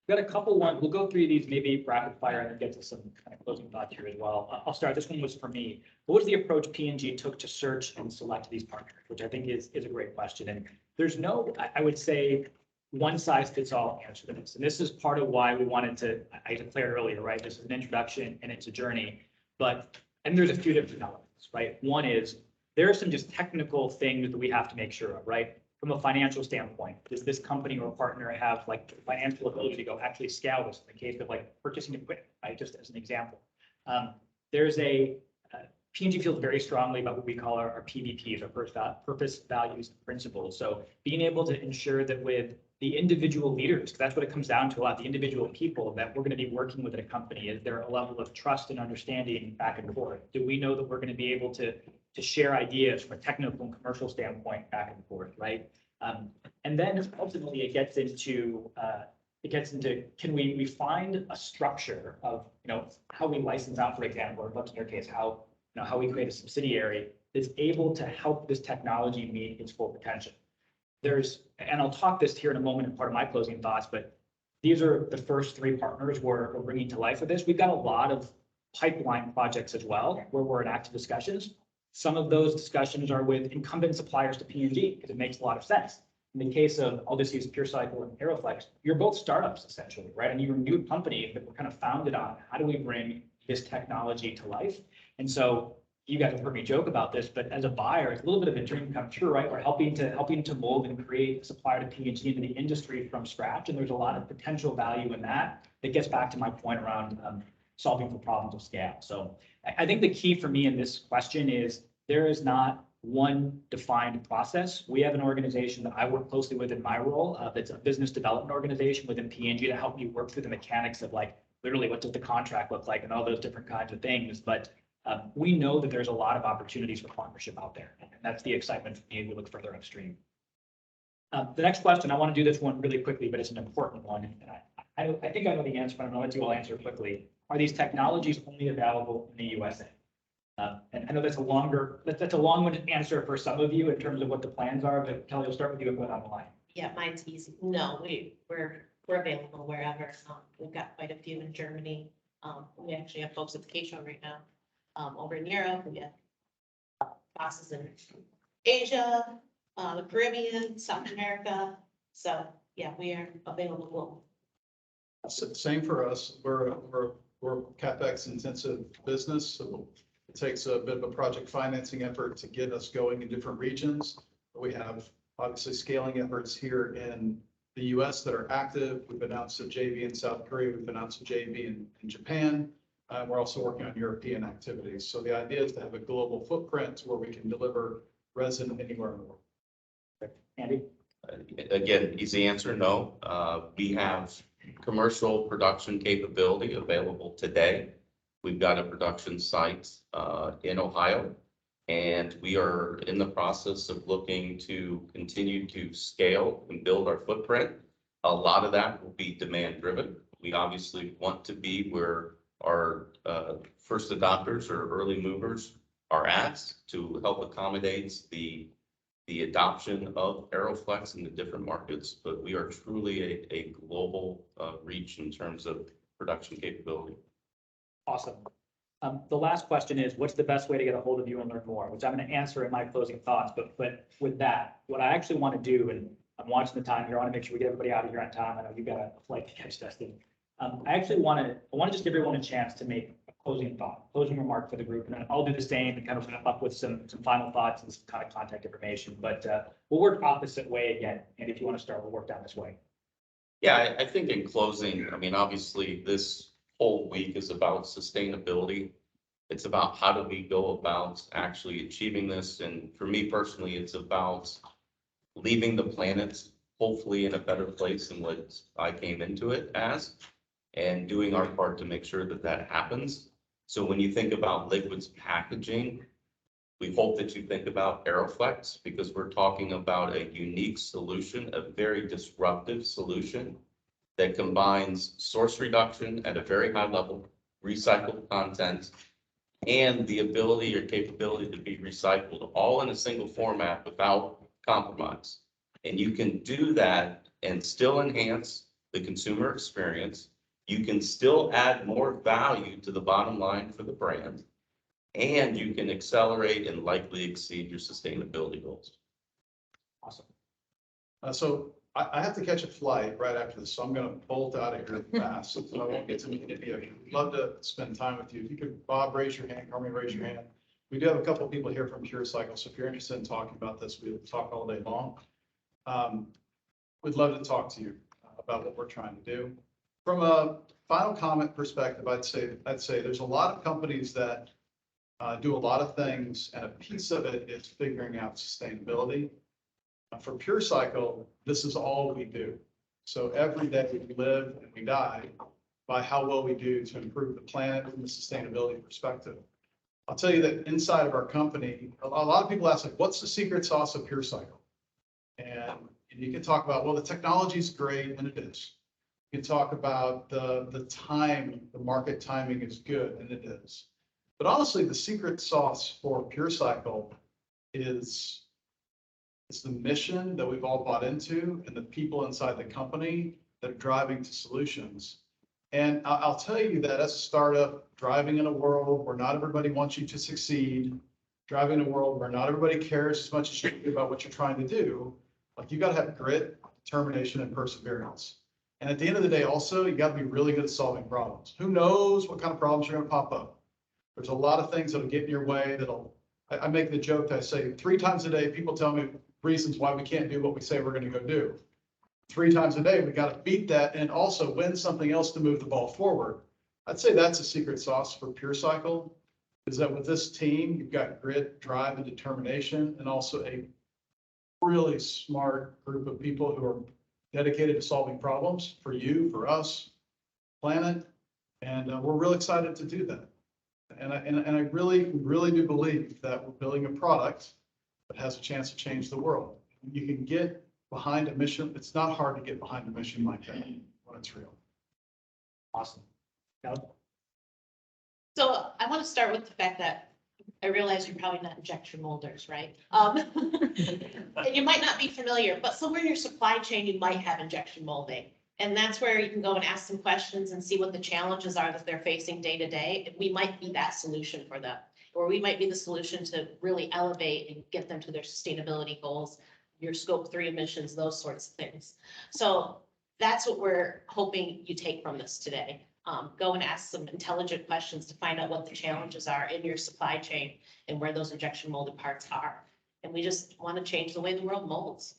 We've got a couple ones. We'll go through these maybe rapid fire and then get to some kind of closing thoughts here as well. I'll start. This one was for me. What was the approach P&G took to search and select these partners, which I think is a great question. And there's no, I would say, one size fits all answer to this. And this is part of why we wanted to, I declared earlier, right? This is an introduction and it's a journey, and there's a few different elements, right? One is there are some just technical things that we have to make sure of, right? From a financial standpoint, does this company or partner have like the financial ability to go actually scale this in the case of like purchasing equipment, right? Just as an example. There's P&G feels very strongly about what we call our PVPs, our purpose, values, and principles. So being able to ensure that with the individual leaders, because that's what it comes down to a lot, the individual people that we're going to be working with at a company, is there a level of trust and understanding back and forth? Do we know that we're going to be able to share ideas from a technical and commercial standpoint back and forth, right? And then ultimately it gets into can we find a structure of how we license out, for example, or what's in your case, how we create a subsidiary that's able to help this technology meet its full potential. And I'll talk this here in a moment in part of my closing thoughts, but these are the first three partners we're bringing to life with this. We've got a lot of pipeline projects as well, where we're in active discussions. Some of those discussions are with incumbent suppliers to P&G, because it makes a lot of sense. In the case of, I'll just use PureCycle and AeroFlexx, you're both startups essentially, right? And you're new companies that were kind of founded on how do we bring this technology to life? And so you guys have heard me joke about this, but as a buyer, it's a little bit of a dream come true, right? We're helping to mold and create a supplier to P&G into the industry from scratch. And there's a lot of potential value in that gets back to my point around solving for problems of scale. So I think the key for me in this question is there is not one defined process. We have an organization that I work closely with in my role. That's a business development organization within P&G to help me work through the mechanics of like, literally what does the contract look like and all those different kinds of things. But We know that there's a lot of opportunities for partnership out there, and that's the excitement for me as we look further upstream. The next question, I want to do this one really quickly, but it's an important one, and I think I know the answer, but I'm going to let you all answer quickly. Are these technologies only available in the USA? And I know that's a long-winded answer for some of you in terms of what the plans are, but Kelly, I'll start with you and go down the line. Yeah, mine's easy. No, we're available wherever. We've got quite a few in Germany. We actually have folks at the K-Show right now. Over in Europe, we have bosses in Asia, the Caribbean, South America. So yeah, we are available globally. Same for us. We're a CapEx intensive business, so it takes a bit of a project financing effort to get us going in different regions. We have obviously scaling efforts here in the US that are active. We've announced a JV in South Korea. We've announced a JV in Japan. We're also working on European activities. So the idea is to have a global footprint where we can deliver resin anywhere in the world. Andy? Again, easy answer, no. We have commercial production capability available today. We've got a production site in Ohio, and we are in the process of looking to continue to scale and build our footprint. A lot of that will be demand driven. We obviously want to be where our first adopters or early movers are at to help accommodate the adoption of AeroFlexx in the different markets, but we are truly a global reach in terms of production capability. Awesome. The last question is, what's the best way to get a hold of you and learn more? Which I'm going to answer in my closing thoughts, but with that, what I actually want to do, and I'm watching the time here, I want to make sure we get everybody out of here on time. I know you've got a flight to catch, Dustin. I actually want to just give everyone a chance to make a closing thought, closing remark for the group, and then I'll do the same and kind of wrap up with some final thoughts and some kind of contact information. But we'll work opposite way again. And if you want to start, we'll work down this way. Yeah, I think in closing, I mean, obviously this whole week is about sustainability. It's about how do we go about actually achieving this. And for me personally, it's about leaving the planet hopefully in a better place than what I came into it as, and doing our part to make sure that that happens. So when you think about liquids packaging, we hope that you think about AeroFlexx, because we're talking about a unique solution, a very disruptive solution that combines source reduction at a very high level, recycled content, and the ability or capability to be recycled all in a single format without compromise. And you can do that and still enhance the consumer experience. You can still add more value to the bottom line for the brand, and you can accelerate and likely exceed your sustainability goals. Awesome. So I have to catch a flight right after this, so I'm going to bolt out of here fast. So I won't get to meet any of you. Love to spend time with you. If you could, Bob, raise your hand, Carmen, raise your hand. We do have a couple of people here from PureCycle, so if you're interested in talking about this, we'll talk all day long. We'd love to talk to you about what we're trying to do. From a final comment perspective, I'd say there's a lot of companies that do a lot of things, and a piece of it is figuring out sustainability. For PureCycle, this is all we do. So every day we live and we die by how well we do to improve the planet from a sustainability perspective. I'll tell you that inside of our company, a lot of people ask, like, what's the secret sauce of PureCycle? And you can talk about, well, the technology is great, and it is. You can talk about the time, the market timing is good, and it is. But honestly, the secret sauce for PureCycle is the mission that we've all bought into and the people inside the company that are driving to solutions. And I'll tell you that as a startup, driving in a world where not everybody wants you to succeed, driving in a world where not everybody cares as much as you do about what you're trying to do, like, you got to have grit, determination, and perseverance. And at the end of the day, also, you got to be really good at solving problems. Who knows what kind of problems are going to pop up? There's a lot of things that'll get in your way. I make the joke that I say 3 times a day, people tell me reasons why we can't do what we say we're going to go do. 3 times a day, we got to beat that and also win something else to move the ball forward. I'd say that's a secret sauce for PureCycle, is that with this team, you've got grit, drive, and determination, and also a really smart group of people who are dedicated to solving problems for you, for us, planet, and we're real excited to do that. And I really do believe that we're building a product that has a chance to change the world. You can get behind a mission. It's not hard to get behind a mission like that when it's real. Awesome. Now, So I want to start with the fact that I realize you're probably not injection molders, right? And you might not be familiar, but somewhere in your supply chain, you might have injection molding. And that's where you can go and ask some questions and see what the challenges are that they're facing day to day. And we might be that solution for them, or we might be the solution to really elevate and get them to their sustainability goals, your scope 3 emissions, those sorts of things. So that's what we're hoping you take from this today. Go and ask some intelligent questions to find out what the challenges are in your supply chain and where those injection molded parts are. And we just want to change the way the world molds.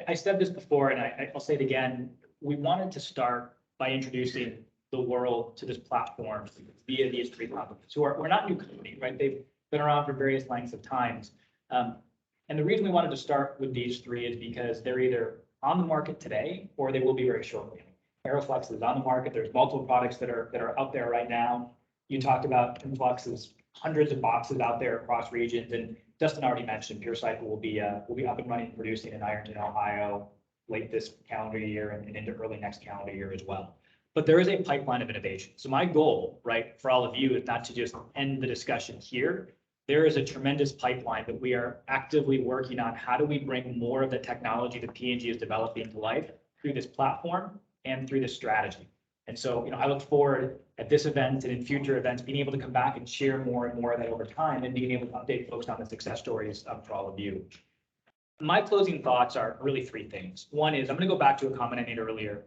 I said this before, and I'll say it again. We wanted to start by introducing the world to this platform via these 3 companies who we're not new company, right? They've been around for various lengths of times. And the reason we wanted to start with these 3 is because they're either on the market today or they will be very shortly. AeroFlexx is on the market. There's multiple products that are out there right now. You talked about Innventure's hundreds of boxes out there across regions, and Dustin already mentioned PureCycle will be up and running and producing in Ironton, Ohio, late this calendar year and into early next calendar year as well. But there is a pipeline of innovation. So my goal, right, for all of you is not to just end the discussion here. There is a tremendous pipeline that we are actively working on. How do we bring more of the technology that P&G is developing to life through this platform and through this strategy? And so, I look forward at this event and in future events, being able to come back and share more and more of that over time and being able to update folks on the success stories for all of you. My closing thoughts are really 3 things. One is I'm going to go back to a comment I made earlier.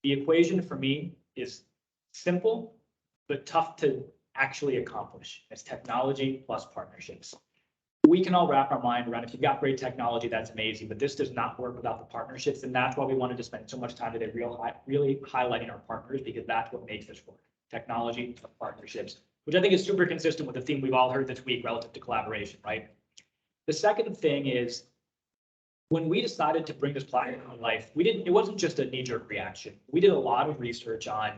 The equation for me is simple, but tough to actually accomplish. It's technology plus partnerships. We can all wrap our mind around, if you've got great technology, that's amazing, but this does not work without the partnerships. And that's why we wanted to spend so much time today really highlighting our partners, because that's what makes this work. Technology, partnerships, which I think is super consistent with the theme we've all heard this week relative to collaboration, right? The second thing is, when we decided to bring this platform to life, it wasn't just a knee-jerk reaction. We did a lot of research on,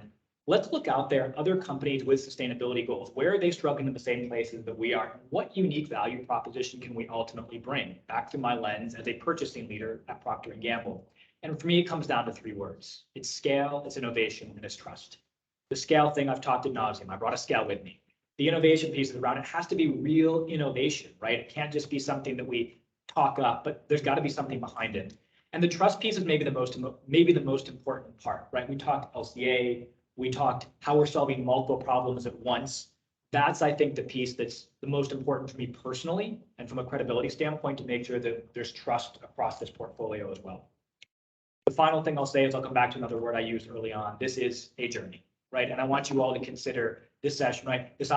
let's look out there, other companies with sustainability goals. Where are they struggling in the same places that we are? What unique value proposition can we ultimately bring? Back to my lens as a purchasing leader at Procter Gamble. And for me, it comes down to 3 words. It's scale, it's innovation, and it's trust. The scale thing I've talked ad nauseum. I brought a scale with me. The innovation piece around it has to be real innovation, right? It can't just be something that we talk up, but there's got to be something behind it. And the trust piece is maybe the most important part, right? We talked LCA. We talked how we're solving multiple problems at once. That's, I think, the piece that's the most important for me personally, and from a credibility standpoint, to make sure that there's trust across this portfolio as well. The final thing I'll say is I'll come back to another word I used early on. This is a journey, right? And I want you all to consider this session, right? This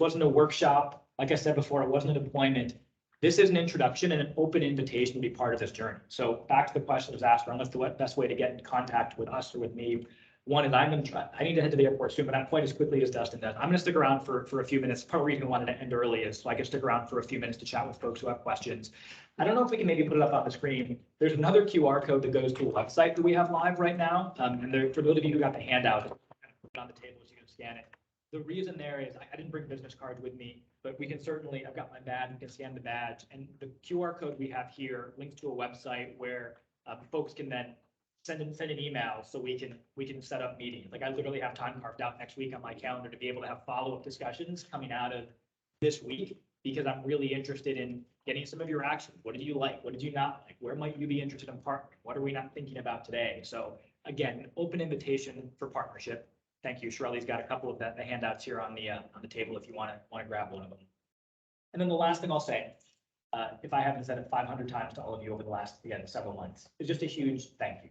wasn't a workshop. Like I said before, it wasn't a deployment. This is an introduction and an open invitation to be part of this journey. So back to the question that was asked around what's the best way to get in contact with us or with me. One is I need to head to the airport soon, but not quite as quickly as Dustin does. I'm going to stick around for a few minutes. Part of the reason I wanted to end early is so I can stick around for a few minutes to chat with folks who have questions. I don't know if we can maybe put it up on the screen. There's another QR code that goes to a website that we have live right now. And for those of you who got the handout, put it on the table so you can scan it. The reason there is I didn't bring business cards with me, but we can certainly, I've got my badge, we can scan the badge. And the QR code we have here links to a website where folks can then send an email so we can set up meetings. Like I literally have time carved out next week on my calendar to be able to have follow-up discussions coming out of this week, because I'm really interested in getting some of your actions. What did you like? What did you not like? Where might you be interested in partnering? What are we not thinking about today? So again, an open invitation for partnership. Thank you. Shirley's got a couple of the handouts here on the table if you want to grab one of them. And then the last thing I'll say, if I haven't said it 500 times to all of you over the last, several months, is just a huge thank you.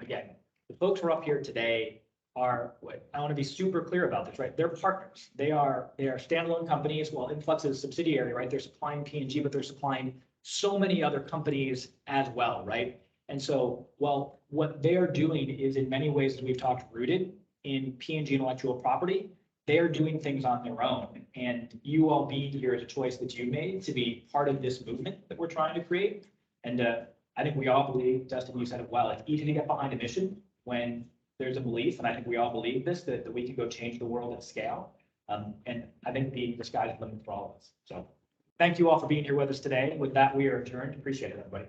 Again, the folks who are up here today are, I want to be super clear about this, right? They're partners. They are standalone companies. Well, Innventure is a subsidiary, right? They're supplying P&G, but they're supplying so many other companies as well, right? And so, well, what they are doing is in many ways, as we've talked, rooted in P&G intellectual property. They are doing things on their own, and you all being here is a choice that you made to be part of this movement that we're trying to create. And I think we all believe, Dustin, you said it well, it's easy to get behind a mission when there's a belief, and I think we all believe this, that we can go change the world at scale. And I think the sky's the limit for all of us. So thank you all for being here with us today. With that, we are adjourned. Appreciate it, everybody.